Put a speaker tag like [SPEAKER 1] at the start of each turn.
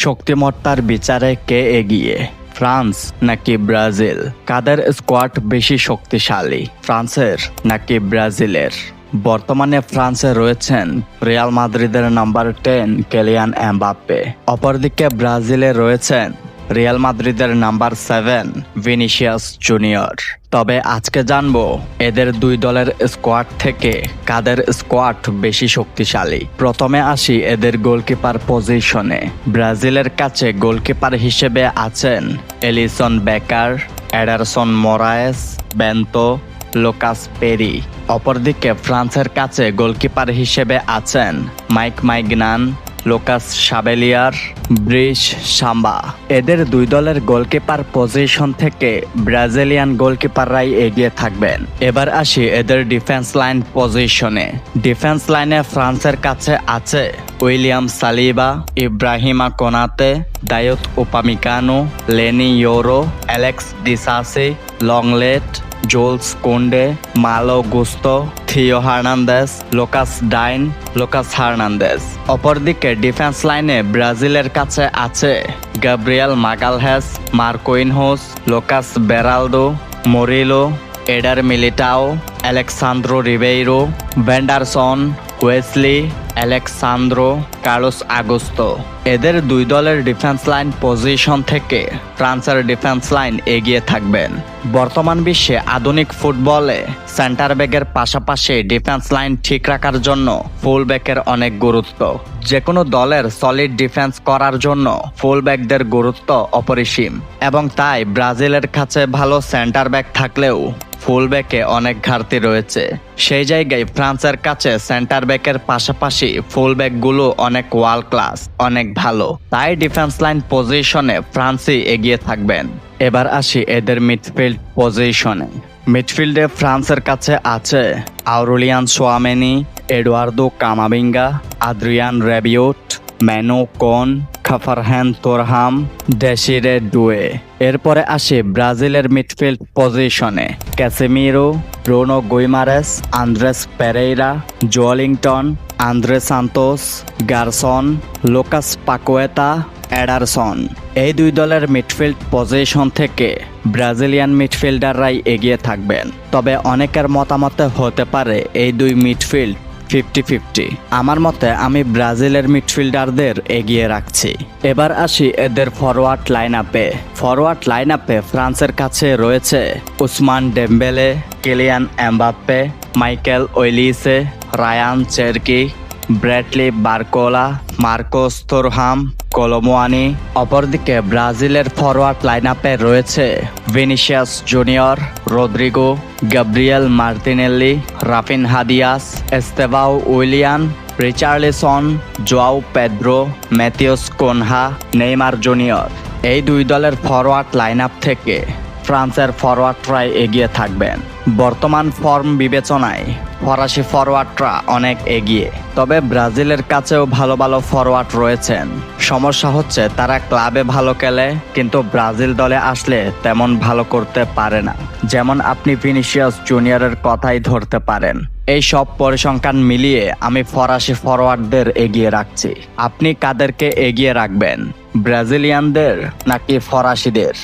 [SPEAKER 1] শক্তিমত্তার বিচারে কে এগিয়ে, ফ্রান্স নাকি ব্রাজিল? কাদের স্কোয়াড বেশি শক্তিশালী, ফ্রান্সের নাকি ব্রাজিলের? বর্তমানে ফ্রান্সে রয়েছেন রিয়াল মাদ্রিদের নাম্বার 10 কেলিয়ান এমবাপ্পে। অপরদিকে ব্রাজিলে রয়েছেন রিয়াল মাদ্রিদের নাম্বার 7 ভিনিসিয়াস জুনিয়র। তবে আজকে জানবো এদের দুই দলের স্কোয়াড থেকে কাদের স্কোয়াড বেশি শক্তিশালী। প্রথমে আসি এদের গোলকিপার পজিশনে। ব্রাজিলের কাছে গোলকিপার হিসেবে আছেন এলিসন বেকার, এডারসন মোরায়েস, বেন্তো, লুকাস পেরি। অপরদিকে ফ্রান্সের কাছে গোলকিপার হিসেবে আছেন মাইক মাইগনান, লুকাস সাবেলিয়ার, ব্রিস সাম্বা। এদের দুই দলের গোলকিপার পজিশন থেকে ব্রাজিলিয়ান গোলকিপাররাই এগিয়ে থাকবেন। এবার আসি এদের ডিফেন্স লাইন পজিশনে। ডিফেন্স লাইনে ফ্রান্সের কাছে আছে William Saliba, Ibrahima Konate, Dayot Upamecano, Leny Yoro, Alex Disasi, Lenglet, Jules Kounde, Malo Gusto, Theo Hernandez, Lucas Digne, Lucas Hernandez. অপরদিকে ডিফেন্স লাইনে ব্রাজিলের কাছে আছে Gabriel Magalhaes, Marquinhos, Lucas Beraldo, Murillo, Eder Militao, Alexsandro Ribeiro, Vanderson, Wesley, Alexsandro, Carlos Augusto. এদের দুই দলের defence line position থেকে ফ্রান্সের ডিফেন্স লাইন এগিয়ে থাকবেন। বর্তমান বিশ্বে আধুনিক ফুটবলে সেন্টার ব্যাকের পাশাপাশি ডিফেন্স লাইন ঠিক রাখার জন্য ফুল ব্যাকের অনেক গুরুত্ব। যে কোনো দলের সলিড ডিফেন্স করার জন্য ফুল ব্যাকদের গুরুত্ব অপরিসীম, এবং তাই ব্রাজিলের কাছে ভালো সেন্টার ব্যাক থাকলেও ফুল ব্যাকে অনেক ঘাটতি রয়েছে। সেই জায়গায় ফ্রান্সের কাছে সেন্টার ব্যাকের পাশাপাশি ফুল ব্যাকগুলো অনেক ওয়ার্ল্ড ক্লাস, অনেক ভালো। তাই ডিফেন্স লাইন পজিশনে ফ্রান্সই এগিয়ে থাকবেন। এবার আসি এদের মিডফিল্ড পজিশনে। মিডফিল্ডে ফ্রান্সের কাছে আছে Aurelien Tchouameni, Eduardo Camavinga, Adrien Rabiot, Manu Kone, Khephren তুরহাম, ডেসিরে ডুয়ে। এরপরে আসি ব্রাজিলের মিডফিল্ড পজিশনে। Casemiro, Bruno Guimaraes, Andreas Pereira, Joelinton, Andre Santos, Gerson, Lucas Paqueta, Ederson. এই দুই দলের মিডফিল্ড পজিশন থেকে ব্রাজিলিয়ান মিডফিল্ডাররাই এগিয়ে থাকবেন। তবে অনেকের মতামতে হতে পারে এই দুই মিডফিল্ড 50-50। আমার মতে আমি ব্রাজিলের মিডফিল্ডারদের এগিয়ে রাখছি। এবার আসি এদের ফরওয়ার্ড লাইন আপে। ফরওয়ার্ড লাইন আপে ফ্রান্সের কাছে রয়েছে Ousmane Dembele, Kylian Mbappe, Michael Olise, Rayan Cherki, Bradley Barcola, Marcus Thuram, Kolo Muani. অপরদিকে ব্রাজিলের ফরওয়ার্ড লাইন আপে রয়েছে Vinicius Junior, Rodrygo, Gabriel Martinelli, Raphinha Dias, Estevao Willian, Richarlison, Joao Pedro, Matheus Cunha, Neymar Junior. এই দুই দলের forward line up থেকে ফ্রান্সের ফরওয়ার্ডরাই এগিয়ে থাকবেন। বর্তমান ফর্ম বিবেচনায় ফরাসি ফরওয়ার্ডরা অনেক এগিয়ে, তবে ব্রাজিলের কাছেও ভালো ভালো ফরওয়ার্ড রয়েছেন। সমস্যা হচ্ছে তারা ক্লাবে ভালো খেলে, কিন্তু ব্রাজিল দলে আসলে তেমন ভালো করতে পারে না। যেমন আপনি ভিনিসিয়াস জুনিয়রের কথাই ধরতে পারেন। এই সব পরিসংখ্যান মিলিয়ে আমি ফরাসি ফরওয়ার্ডদের এগিয়ে রাখছি। আপনি কাদেরকে এগিয়ে রাখবেন, ব্রাজিলিয়ানদের নাকি ফরাসিদের?